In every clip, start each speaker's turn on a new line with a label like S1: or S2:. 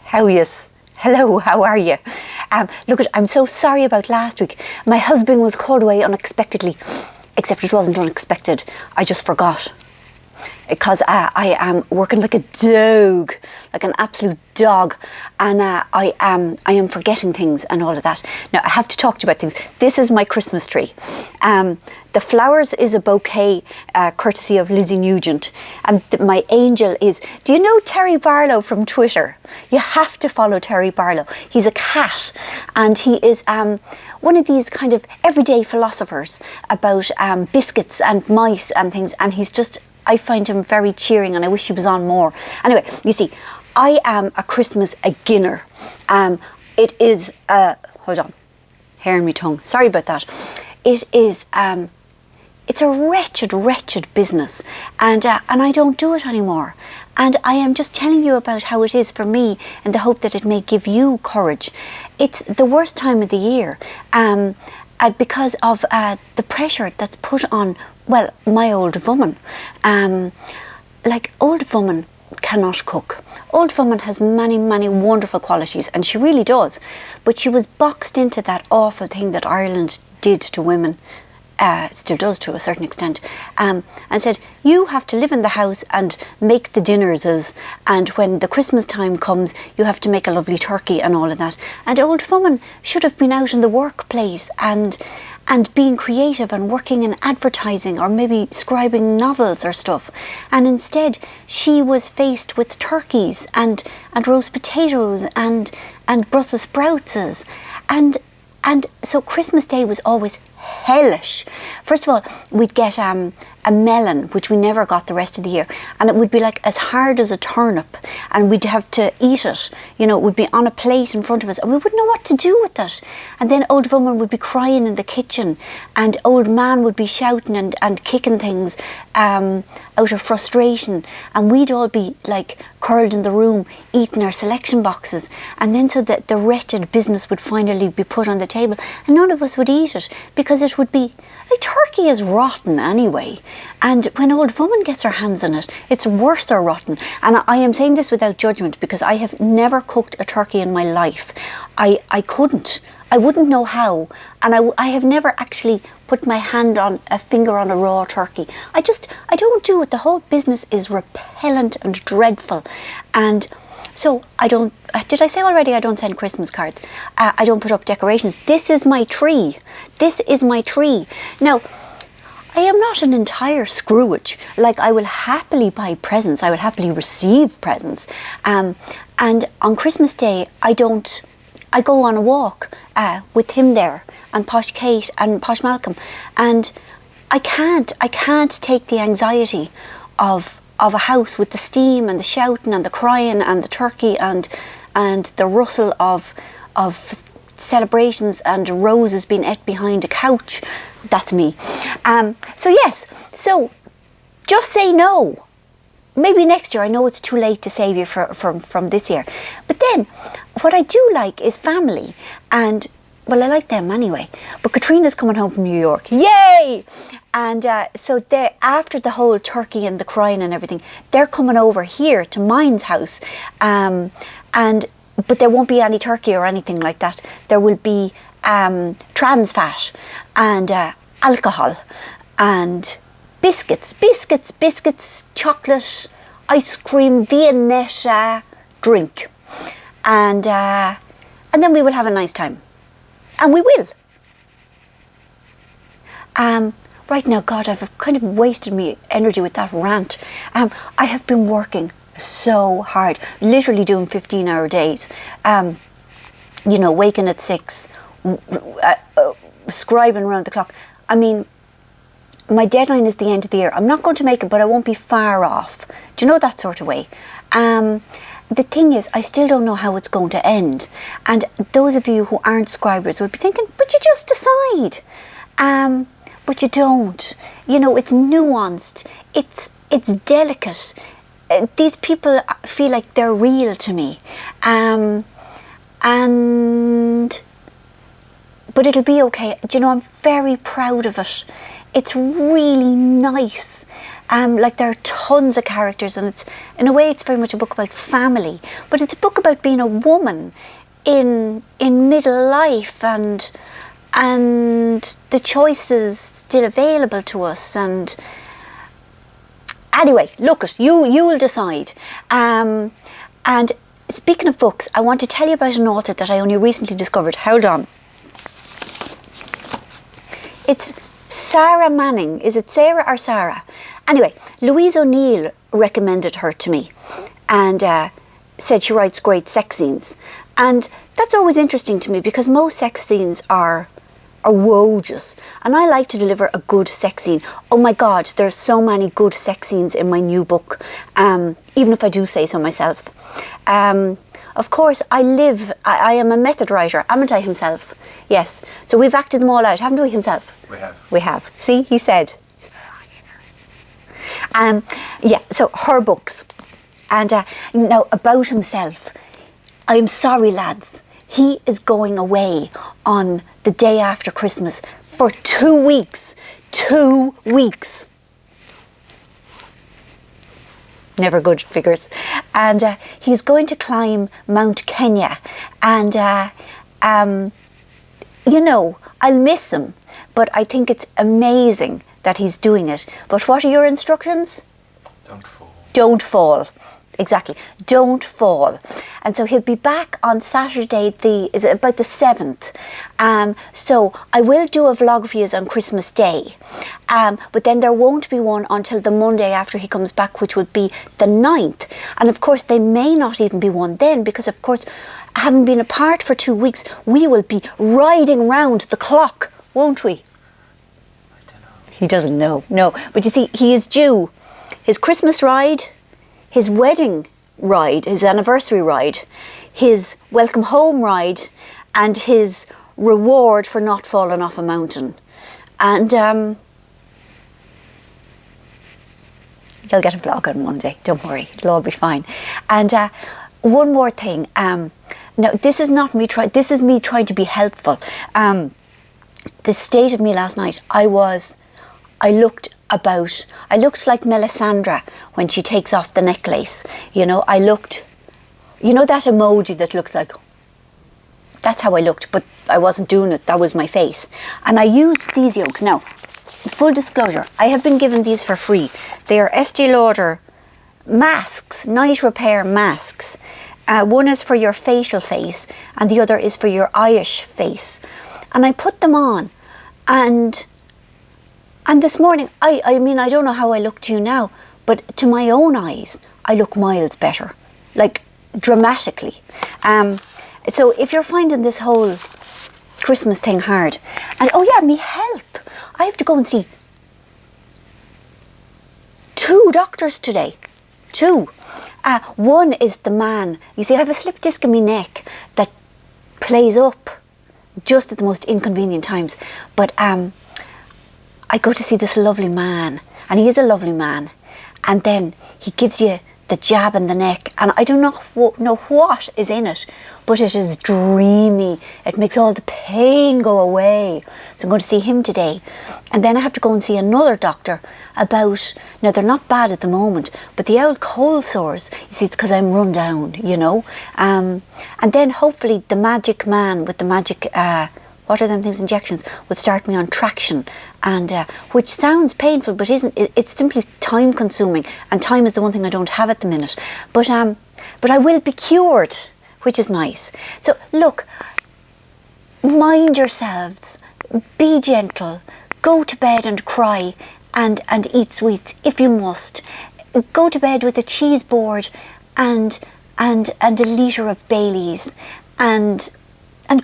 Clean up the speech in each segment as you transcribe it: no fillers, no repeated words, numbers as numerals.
S1: How yes? Hello, how are you? Look, I'm so sorry about last week. My husband was called away unexpectedly, except it wasn't unexpected. I just forgot. Because I am working like a dog, like an absolute dog, and I am forgetting things and all of that. Now I have to talk to you about things. This is my Christmas tree. The flowers is a bouquet, courtesy of Lizzie Nugent, and my angel is. Do you know Terry Barlow from Twitter? You have to follow Terry Barlow. He's a cat, and he is one of these kind of everyday philosophers about biscuits and mice and things, and he's just. I find him very cheering, and I wish he was on more. Anyway, you see, I am a Christmas beginner. It is, hold on, hair in my tongue. Sorry about that. It is, it's a wretched business, and I don't do it anymore. And I am just telling you about how it is for me, in the hope that it may give you courage. It's the worst time of the year. Because of the pressure that's put on, well, my old woman. Like, old woman cannot cook. Old woman has many wonderful qualities, and she really does. But she was boxed into that awful thing that Ireland did to women, still does to a certain extent, and said, you have to live in the house and make the dinners, and when the Christmas time comes, you have to make a lovely turkey and all of that. And old woman should have been out in the workplace and being creative and working in advertising, or maybe scribing novels or stuff. And instead, she was faced with turkeys and roast potatoes and Brussels sprouts. And so Christmas Day was always hellish. First of all, we'd get a melon, which we never got the rest of the year, and it would be like as hard as a turnip, and we'd have to eat it. You know, it would be on a plate in front of us, and we wouldn't know what to do with it. And then old woman would be crying in the kitchen, and old man would be shouting and kicking things out of frustration, and we'd all be like curled in the room eating our selection boxes. And then so that the wretched business would finally be put on the table, and none of us would eat it, because it would be like, turkey is rotten anyway, and when old woman gets her hands on it, it's worse or rotten. And I am saying this without judgment, because I have never cooked a turkey in my life. I couldn't. I wouldn't know how, and I have never actually put my hand on a finger on a raw turkey. I don't do it. The whole business is repellent and dreadful, and so I don't. Did I say already I don't send Christmas cards? I don't put up decorations. This is my tree. This is my tree. Now, I am not an entire Scrooge. Like, I will happily buy presents. I will happily receive presents. And on Christmas Day, I go on a walk with him there, and Posh Kate and Posh Malcolm, and I can't take the anxiety of a house with the steam and the shouting and the crying and the turkey and the rustle of celebrations and roses being ate behind a couch. That's me. So yes, so just say no. Maybe next year. I know it's too late to save you from this year. But then, what I do like is family, and, well, I like them anyway. But Katrina's coming home from New York. Yay! And so after the whole turkey and the crying and everything, they're coming over here to mine's house. But there won't be any turkey or anything like that. There will be trans fat and alcohol and biscuits, chocolate, ice cream, Viennetta, drink. And then we will have a nice time. And we will. Right now, God, I've kind of wasted my energy with that rant. I have been working so hard, literally doing 15-hour days. You know, waking at 6, scribing around the clock. I mean, my deadline is the end of the year. I'm not going to make it, but I won't be far off. Do you know, that sort of way? The thing is, I still don't know how it's going to end. And those of you who aren't scribers will be thinking, but you just decide. But you don't. You know, it's nuanced. It's delicate. These people feel like they're real to me. But it'll be okay. Do you know, I'm very proud of it. it's really nice. Like there are tons of characters, and it's, in a way, it's very much a book about family, but it's a book about being a woman in middle life, and the choices still available to us. And anyway, look it, you will decide. And speaking of books, I want to tell you about an author that I only recently discovered. Hold on. It's Sarah Manning. Is it Sarah or Sarah? Anyway, Louise O'Neill recommended her to me, and said she writes great sex scenes. And that's always interesting to me, because most sex scenes are wogus, and I like to deliver a good sex scene. Oh my God, there's so many good sex scenes in my new book, even if I do say so myself. Of course, I am a method writer, haven't I, himself? Yes. So we've acted them all out, haven't we, himself?
S2: We have.
S1: We have. See, he said. Yeah, so her books. And now, about himself, I'm sorry, lads, he is going away on the day after Christmas for 2 weeks. 2 weeks. Never good figures. And he's going to climb Mount Kenya. And, you know, I'll miss him, but I think it's amazing that he's doing it. But what are your instructions?
S2: Don't fall.
S1: Don't fall. Exactly. Don't fall. And so he'll be back on Saturday, is it about the 7th? So I will do a vlog for you on Christmas Day. But then there won't be one until the Monday after he comes back, which would be the 9th. And of course, there may not even be one then, because of course, having been apart for 2 weeks, we will be riding round the clock, won't we?
S2: I don't know.
S1: He doesn't know. No. But you see, he is due his Christmas ride, his wedding ride, his anniversary ride, his welcome home ride, and his reward for not falling off a mountain. And you'll get a vlog on Monday, don't worry, it'll all be fine. And one more thing, now this is not me this is me trying to be helpful. The state of me last night, I looked like Melisandre when she takes off the necklace. You know, I looked, you know that emoji that looks like, that's how I looked, but I wasn't doing it, that was my face. And I used these yolks. Now, full disclosure, I have been given these for free. They are Estee Lauder masks, night repair masks. One is for your facial face, and the other is for your eyish face. And I put them on, and this morning, I mean, I don't know how I look to you now, but to my own eyes, I look miles better, like dramatically. So if you're finding this whole Christmas thing hard, and oh yeah, me health, I have to go and see 2 doctors today. 2. One is the man. You see, I have a slip disc in my neck that plays up just at the most inconvenient times. But I go to see this lovely man, and he is a lovely man, and then he gives you the jab in the neck, and I do not know what is in it, but it is dreamy. It makes all the pain go away. So I'm going to see him today, and then I have to go and see another doctor about, now they're not bad at the moment, but the old cold sores, you see, it's because I'm run down, you know, and then hopefully the magic man with the magic what are them things, injections, would start me on traction, and which sounds painful, but isn't. It's simply time consuming, and time is the one thing I don't have at the minute. But I will be cured, which is nice. So look, mind yourselves, be gentle, go to bed and cry, and eat sweets if you must. Go to bed with a cheese board and a litre of Baileys, and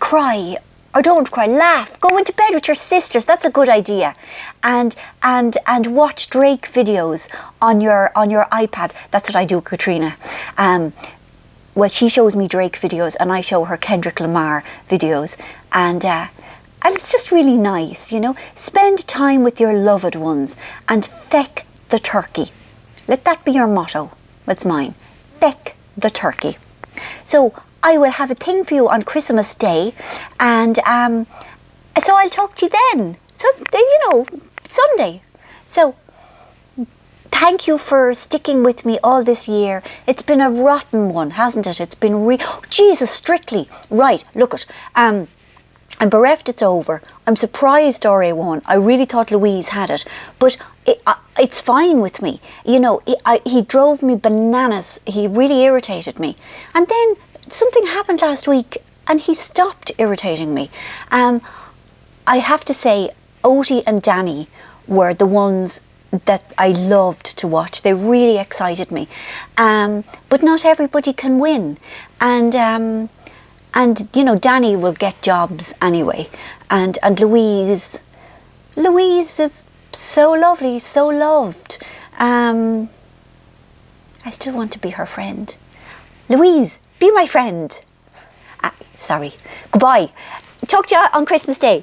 S1: cry. Or don't cry, laugh, go into bed with your sisters, that's a good idea. And watch Drake videos on your iPad. That's what I do, Katrina. Well, she shows me Drake videos and I show her Kendrick Lamar videos. And it's just really nice, you know. Spend time with your loved ones and feck the turkey. Let that be your motto. That's mine. Feck the turkey. So I will have a thing for you on Christmas Day, and so I'll talk to you then. So, you know, Sunday. So thank you for sticking with me all this year. It's been a rotten one, hasn't it? It's been Jesus, Strictly. Right, look it. I'm bereft it's over. I'm surprised RA won. I really thought Louise had it. But it's fine with me. You know, he drove me bananas. He really irritated me. And then something happened last week and he stopped irritating me. I have to say, Odie and Danny were the ones that I loved to watch. They really excited me. But not everybody can win. And you know, Danny will get jobs anyway. And Louise is so lovely, so loved. I still want to be her friend. Louise, be my friend. Sorry. Goodbye. Talk to you on Christmas Day.